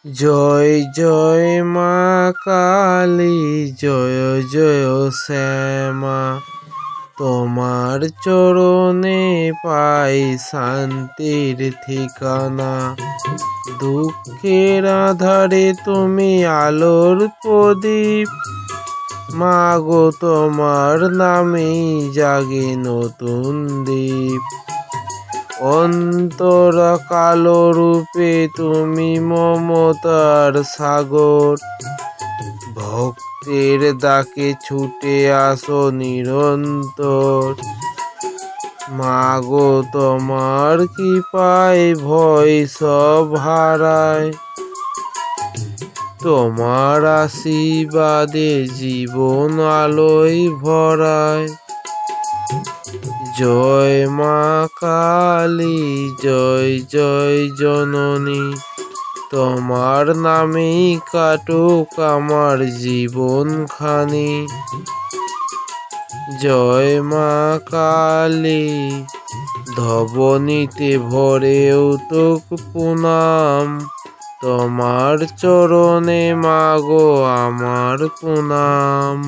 জয় জয় মা কালী, জয় জয় শ্যামা। তোমার চরণে পাই শান্তির ঠিকানা। দুঃখের আধারে তুমি আলোর প্রদীপ, মাগো তোমার নামেই জাগে নতুন দ্বীপ। অন্তরা কালো রূপে তুমি মমতার সাগর, ভক্তের ডাকে ছুটে আসো নিরন্তর। মাগো তোমার কৃপায় ভয় সব হারায়, তোমার আশীর্বাদে জীবন আলোয় ভরায়। জয় মা কালী, জয় জয় জননী, তোমার নামেই কাটুক আমার জীবনখানি। জয় মা কালী, ধবনীতে ভরে উঠুক প্রণাম, তোমার চরণে মাগো আমার প্রণাম।